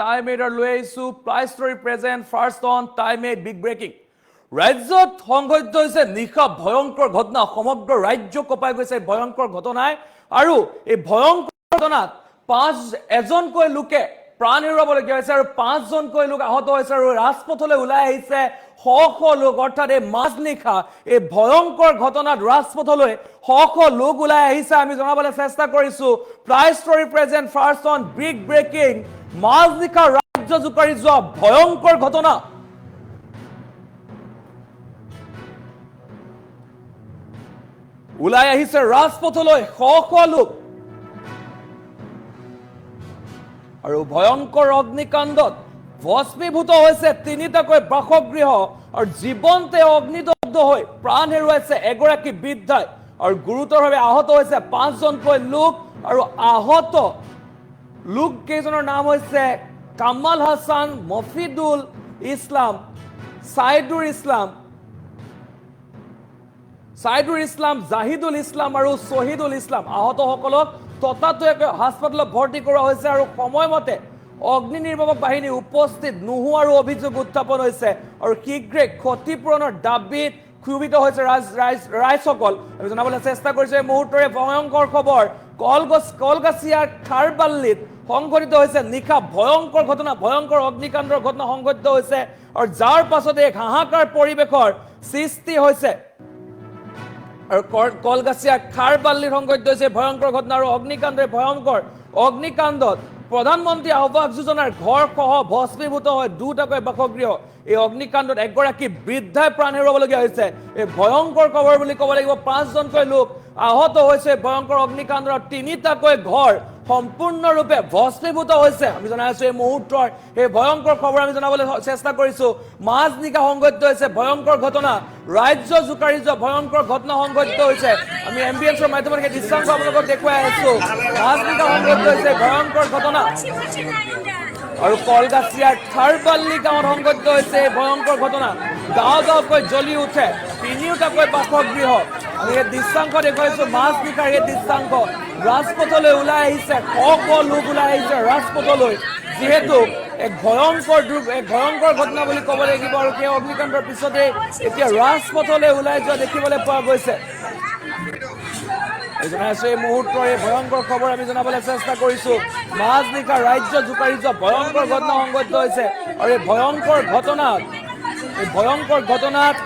time এইডৰ লৈ আহিছো prize story present first on time eight big breaking ৰাজ্যত সংঘটিত হৈছে নিশা ভয়ংকৰ ঘটনা সমগ্ৰ ৰাজ্য কঁপাই গৈছে ভয়ংকৰ ঘটনাই আৰু এই ভয়ংকৰ ঘটনাত এজনকৈ লোকে প্ৰাণ হেৰুৱাবলগীয়া হৈছে আৰু 5 জনকৈ লোক আহত হৈছে আৰু ৰাজপথলৈ ওলাই আহিছে শ লোক অৰ্থাৎ এই মাজনিশা এই ভয়ংকৰ ঘটনাত ৰাজপথলৈ শ লোক ওলাই আহিছে আমি জনাবলৈ চেষ্টা কৰিছো prize story present first on big breaking মাজনিশা ৰাজ্য জোকাৰি যোৱা ভয়ংকৰ ঘটনা ওলাই আহিছে ৰাজপথলৈ শ লোক আৰু ভয়ংকৰ অগ্নিকাণ্ডত ভস্মীভূত হৈছে তিনিটাকৈ বাসগৃহ আৰু জীৱন্তে অগ্নিদগ্ধ হৈ প্ৰাণ হেৰুৱাইছে এগৰাকী বৃদ্ধাই আৰু গুৰুতৰভাৱে আহত হৈছে 5 জনকৈ লোক আৰু আহত লোক কেইজনৰ নাম হৈছে কামাল হাসান মফিদুল ইছলাম সাইদুল ইছলাম জাহিদুল ইছলাম আৰু শহীদুল ইছলাম আহতসকলক ততাতৈয়াকৈ হাস্পতালত ভৰ্তি কৰা হৈছে আৰু সময়মতে অগ্নি নিৰ্বাপক বাহিনী উপস্থিত নোহোৱাৰ অভিযোগ উত্থাপন হৈছে আৰু শীঘ্ৰে ক্ষতিপূৰণৰ দাবীত ক্ষোভিত হৈছে ৰাইজসকল আমি জনাবলৈ চেষ্টা কৰিছো এই মুহূৰ্তৰে ভয়ংকৰ খবৰ কলগাছিয়াৰ খাৰবাল্লিত সংঘটিত হৈছে নিশা ভয়ংকৰ ঘটনা ভয়ংকৰ অগ্নিকাণ্ডৰ ঘটনা সংঘটিত হৈছে আৰু যাৰ পাছতে এক হাহাকাৰ পৰিৱেশৰ সৃষ্টি হৈছে আৰু কলগাছিয়া খাৰবাল্লিৰ সংঘটিত হৈছে ভয়ংকৰ ঘটনা আৰু অগ্নিকাণ্ডৰ ভয়ংকৰ অগ্নিকাণ্ডত প্ৰধানমন্ত্ৰী আৱাস যোজনাৰ ঘৰ সহ ভস্মীভূত হয় দুটাকৈ বাসগৃহ এই অগ্নিকাণ্ডত এগৰাকী বৃদ্ধাই প্ৰাণ হেৰুৱাবলগীয়া হৈছে এই ভয়ংকৰ খবৰ বুলি ক'ব লাগিব 5 জনকৈ লোক আহত হৈছে ভয়ংকৰ অগ্নিকাণ্ডৰ তিনিটাকৈ ঘৰ সম্পূৰ্ণৰূপে ভস্মীভূত হৈছে আমি জনাইছো এই মুহূৰ্তৰ এই ভয়ংকৰ খবৰ আমি জনাবলৈ চেষ্টা কৰিছো মাজনিশা সংঘটিত হৈছে ভয়ংকৰ ঘটনা ৰাজ্য জোকাৰি যোৱা ভয়ংকৰ ঘটনা সংঘটিত হৈছে আমি এম্বিয়েন্সৰ মাধ্যমত এই দৃশ্যাংশ আপোনালোকক দেখুৱাই আছো মাজনিশা সংঘটিত হৈছে ভয়ংকৰ ঘটনা আৰু কলগাছিয়াৰ খাৰবাল্লি গাঁৱত সংঘটিত হৈছে ভয়ংকৰ ঘটনা গাঁৱকৈ জ্বলি উঠে তিনিওটাকৈ বাসগৃহ আমি এই দৃশ্যাংশ দেখুৱাইছো মাজনিশাৰ এই দৃশ্যাংশ ৰাজপথলৈ ওলাই আহিছে শ লোক ওলাই আহিছে ৰাজপথলৈ যিহেতু এক ভয়ংকৰ ঘটনা বুলি ক'ব লাগিব আৰু সেই অগ্নিকাণ্ডৰ পিছতে এতিয়া ৰাজপথলৈ ওলাই যোৱা দেখিবলৈ পোৱা গৈছে এই মুহূৰ্তৰ এই ভয়ংকৰ খবৰ আমি জনাবলৈ চেষ্টা কৰিছো মাজনিশা ৰাজ্য জোকাৰি যোৱা ভয়ংকৰ ঘটনা সংঘটিত হৈছে আৰু এই ভয়ংকৰ ঘটনাত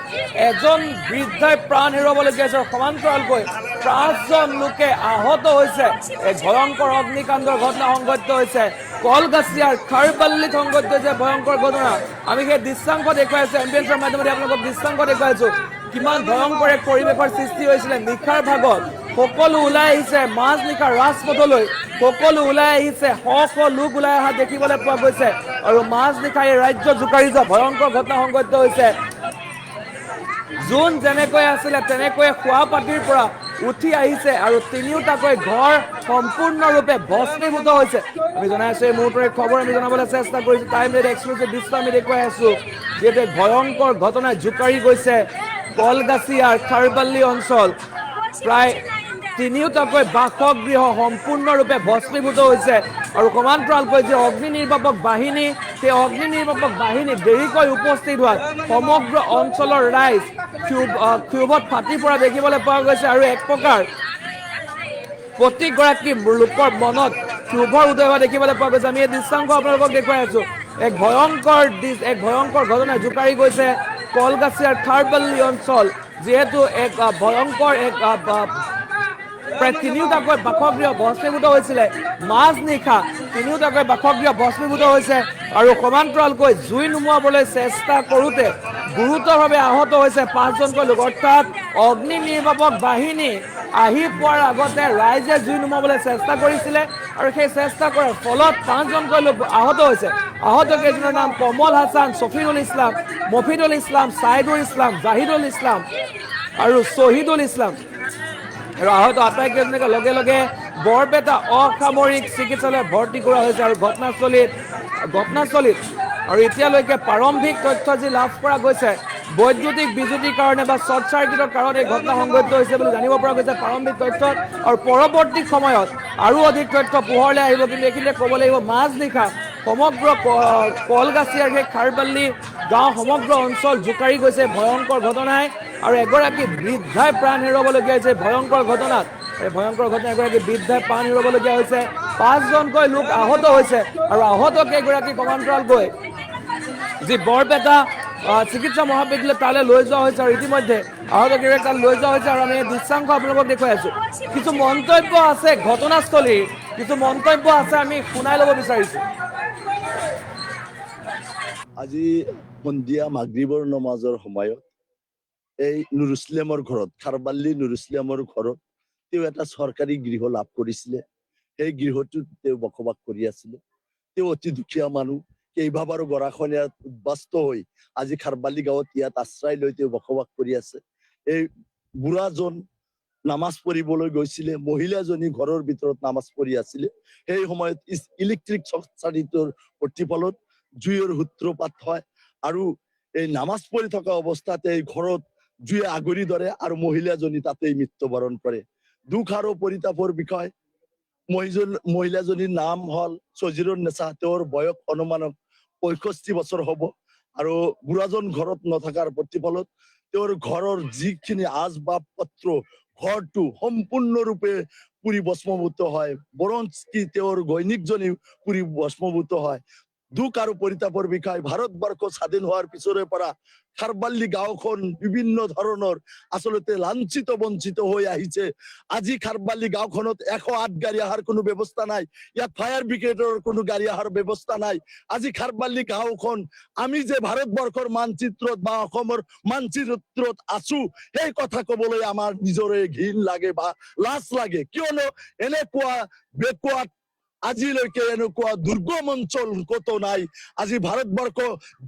এজন বৃদ্ধাই প্ৰাণ হেৰুৱাবলগীয়া হৈছে সমান্তৰালকৈ 5 জন লোকে আহত হৈছে এই ভয়ংকৰ অগ্নিকাণ্ডৰ ঘটনা সংঘটিত হৈছে কলগাছিয়াৰ খাৰবাল্লিত সংঘটিত হৈছে ভয়ংকৰ ঘটনা আমি সেই দৃশ্যাংশ দেখুৱাইছো এম্বিয়েন্সৰ মাধ্যমত আপোনালোকক দৃশ্যাংশ দেখুৱাইছো কিমান ভয়ংকৰ এক পৰিৱেশৰ সৃষ্টি হৈছিলে নিশাৰ ভাগত সকলো ওলাই আহিছে মাজনিশা ৰাজপথলৈ সকলো ওলাই আহিছে শ লোক ওলাই অহা দেখিবলৈ পোৱা গৈছে আৰু মাজনিশা এই ৰাজ্য জোকাৰি যোৱা ভয়ংকৰ ঘটনা সংঘটিত হৈছে যোন যেনেকৈ আছিলে তেনেকৈ খোৱা পাতিৰ পৰা উঠি আহিছে আৰু তিনিওটাকৈ ঘৰ সম্পূৰ্ণৰূপে ভস্মীভূত হৈছে আমি জনাইছো এই মুহূৰ্তৰে খবৰ আমি জনাবলৈ চেষ্টা কৰিছো টাইম ৰেড এক্সক্লুচিভ দৃশ্য আমি দেখুৱাই আছো যিহেতু ভয়ংকৰ ঘটনাই জোকাৰি গৈছে কলগাছিয়াৰ খাৰবাল্লি অঞ্চল প্ৰায় তিনিওটাকৈ বাসগৃহ সম্পূৰ্ণৰূপে ভস্মীভূত হৈছে আৰু সমান্তৰালকৈ যে অগ্নি নিৰ্বাপক বাহিনী সেই অগ্নি নিৰ্বাপক বাহিনী দেৰিকৈ উপস্থিত হোৱাত সমগ্ৰ অঞ্চলৰ ৰাইজ ক্ষোভত ফাটি পৰা দেখিবলৈ পোৱা গৈছে আৰু এক প্ৰকাৰ প্ৰতিগৰাকী লোকৰ মনত ক্ষোভৰ উদয় হোৱা দেখিবলৈ পোৱা গৈছে আমি এই দৃশ্যাংশ আপোনালোকক দেখুৱাই আছো এক ভয়ংকৰ ঘটনা জোকাৰি গৈছে কলগাছিয়াৰ খাৰবাল্লি অঞ্চল যিহেতু এক ভয়ংকৰ প্ৰায় তিনিওটাকৈ বাসগৃহ ভস্মীভূত হৈছিলে মাজনিশা তিনিওটাকৈ বাসগৃহ ভস্মীভূত হৈছে আৰু সমান্তৰালকৈ জুই নুমুৱাবলৈ চেষ্টা কৰোঁতে গুৰুতৰভাৱে আহত হৈছে 5 জনকৈ লোক অৰ্থাৎ অগ্নি নিৰ্বাপক বাহিনী আহি পোৱাৰ আগতে ৰাইজে জুই নুমুৱাবলৈ চেষ্টা কৰিছিলে আৰু সেই চেষ্টা কৰাৰ ফলত 5 জনকৈ লোক আহত হৈছে আহত কেইজনৰ নাম কমল হাসান শফিউল ইছলাম মফিদুল ইছলাম সাইদুল ইছলাম জাহিদুল ইছলাম আৰু শহীদুল ইছলাম আৰু আহত আটাইকেইজনকে লগে লগে বৰপেটা অসামৰিক চিকিৎসালয়ত ভৰ্তি কৰা হৈছে আৰু ঘটনাস্থলীত আৰু এতিয়ালৈকে প্ৰাৰম্ভিক তথ্য যি লাভ কৰা গৈছে বৈদ্যুতিক বিজুতিৰ কাৰণে বা শৰ্ট সাৰ্কিটৰ কাৰণে এই ঘটনা সংঘটিত হৈছে বুলি জানিব পৰা গৈছে প্ৰাৰম্ভিক তথ্যত আৰু পৰৱৰ্তী সময়ত আৰু অধিক তথ্য পোহৰলৈ আহিব কিন্তু এইখিনিতে ক'ব লাগিব মাজনিশা সমগ্ৰ কলগাছিয়াৰ সেই খাৰবাল্লি গাঁও সমগ্ৰ অঞ্চল জোকাৰি গৈছে ভয়ংকৰ ঘটনাই আৰু এগৰাকী বৃদ্ধাই প্ৰাণ হেৰুৱাবলগীয়া হৈছে ভয়ংকৰ ঘটনাত এই ভয়ংকৰ ঘটনা এগৰাকী বৃদ্ধাই প্ৰাণ হেৰুৱাবলগীয়া হৈছে 5জনকৈ লোক আহত হৈছে আৰু আহত কেইগৰাকী সমান্তৰাল গৈ যি বৰপেটা চিকিৎসা মহাবিদ্যালয় তালৈ লৈ যোৱা হৈছে আৰু ইতিমধ্যে আহত কেইগৰাকী তালৈ লৈ যোৱা হৈছে আৰু আমি দৃশ্যাংশ আপোনালোকক দেখুৱাই আছো কিছু মন্তব্য আছে ঘটনাস্থলীৰ কিছু মন্তব্য আছে আমি শুনাই ল'ব বিচাৰিছো আজি সন্ধিয়া মাগৰিবৰ নমাজৰ সময়ত এই নুৰ ইছলামৰ ঘৰত খাৰবাল্লি নুৰ ইছলামৰ ঘৰত তেওঁ এটা চৰকাৰী গৃহ লাভ কৰিছিলে সেই গৃহটোত তেওঁ বসবাস কৰি আছিলে তেওঁ অতি দুখীয়া মানুহ কেইবাবাৰো গৰাখহনীয়াত উদ্বাস্ত হৈ আজি খাৰবাল্লি গাঁৱত ইয়াত আশ্ৰয় লৈ তেওঁ বসবাস কৰি আছে এই বুঢ়াজন নামাজ পঢ়িবলৈ গৈছিলে মহিলাজনী ঘৰৰ ভিতৰত নামাজ পঢ়ি আছিলে সেই সময়ত ইলেক্ট্ৰিক শ্বৰ্ট চাৰ্কিটৰ প্ৰতিফলত জুইৰ সূত্ৰপাত হয় আৰু এই নামাজ পঢ়ি থকা অৱস্থাতে এই ঘৰত জুয়ে আগৰি ধৰে আৰু মহিলাজনী তাতেই মৃত্যুবৰণ কৰে দুখ আৰু পৰিতাপৰ বিষয় মহিলাজনীৰ নাম হল সজিৰুন নেছা তেওঁৰ বয়স অনুমানক 65 বছৰ হ'ব আৰু বুঢ়াজন ঘৰত নথকাৰ প্ৰতিফলত তেওঁৰ ঘৰৰ যিখিনি আচবাব পত্ৰ ঘৰটো সম্পূৰ্ণৰূপে পুৰি ভস্মীভূত হয় বৰঞ্চ কি তেওঁৰ গৈনিকজনী পুৰি ভস্মীভূত হয় দুখ আৰু পৰিতাপৰ বিষয় ভাৰতবৰ্ষ স্বাধীন হোৱাৰ পিছৰে পৰা খাৰবাল্লি গাঁওখন বিভিন্ন ধৰণৰ আচলতে লাঞ্ছিত বঞ্চিত হৈ আহিছে আজি খাৰবাল্লি গাঁওখনত 108 গাড়ী অহাৰ কোনো ব্যৱস্থা নাই ইয়াত ফায়াৰ ব্ৰিগেডৰ কোনো গাড়ী অহাৰ ব্যৱস্থা নাই আজি খাৰবাল্লি গাঁওখন আমি যে ভাৰতবৰ্ষৰ মানচিত্ৰত বা অসমৰ মানচিত্ৰত আছো সেই কথা ক'বলৈ আমাৰ নিজৰে ঘিণ লাগে বা লাজ লাগে কিয়নো এনেকুৱা বেকৱাৰ্ড আজিলৈকে এনেকুৱা দুৰ্গম অঞ্চল কতো নাই আজি ভাৰতবৰ্ষ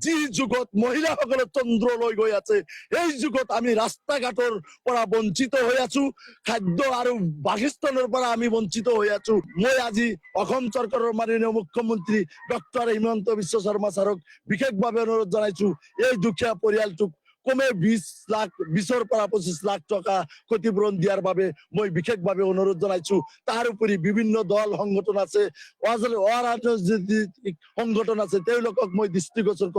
যি যুগত মহিলাসকলে চন্দ্ৰলৈ গৈ আছে এই যুগত আমি ৰাস্তা ঘাটৰ পৰা বঞ্চিত হৈ আছো খাদ্য আৰু বাসস্থানৰ পৰা আমি বঞ্চিত হৈ আছো মই আজি অসম চৰকাৰৰ মাননীয় মুখ্যমন্ত্ৰী ডক্টৰ হিমন্ত বিশ্ব শৰ্মা ছাৰক বিশেষভাৱে অনুৰোধ জনাইছো এই দুখীয়া পৰিয়ালটোক কমে 20 পৰা 25 লাখ টকা ক্ষতিপূৰণ দিয়াৰ বাবে মই বিশেষভাৱে অনুৰোধ জনাইছো তাৰ উপৰি বিভিন্ন দল সংগঠন আছে অৰাজনৈতিক সংগঠন আছে তেওঁলোকক মই দৃষ্টিগোচৰ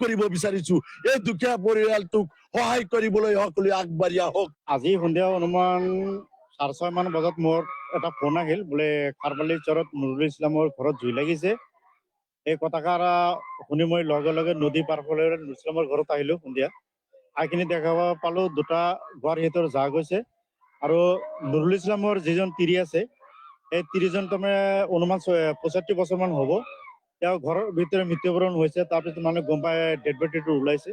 কৰিব বিচাৰিছো এই দুখীয়া পৰিয়ালটোক সহায় কৰিবলৈ সকলোৱে আগবাঢ়ি আহক আজি সন্ধিয়া অনুমান 6:30 মান বজাত মোৰ এটা ফোন আহিল বোলে খাৰবাল্লি চৰত নুৰুল ইছলামৰ ঘৰত জুই লাগিছে এই কথাষাৰ শুনি মই লগে লগে নদী পাৰ হৈ নুৰুল ইছলামৰ ঘৰত আহিলো সন্ধিয়া আইখিনি দেখা পালো দুটা ঘৰ সিহঁতৰ যা গৈছে আৰু নুৰুল ইছলামৰ যিজন তিৰি আছে এই তিৰিজন তাৰমানে অনুমান 65 বছৰ মান হ'ব তেওঁ ঘৰৰ ভিতৰত মৃত্যুবৰণ হৈছে তাৰপিছত মানে গম পাই ডেড বডিটো ওলাইছে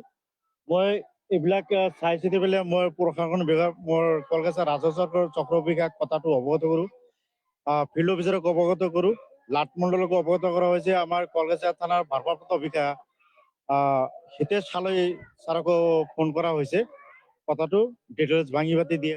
মই এইবিলাক চাই চিতি পেলাই মই প্ৰশাসন বিভাগ মোৰ কলকাতা ৰাজহ চক্ৰ বিভাগ কথাটো অৱগত কৰোঁ ফিল্ড অফিচাৰক অৱগত কৰোঁ লাটমণ্ডলকো অৱগত কৰা হৈছে আমাৰ কলকাতা থানাৰ ভাৰপ্ৰাপ্ত বিষয়া হিতেশ হালৈ ছাৰকো ফোন কৰা হৈছে কথাটো ডিটেইলছ ভাঙি পাতি দিয়ে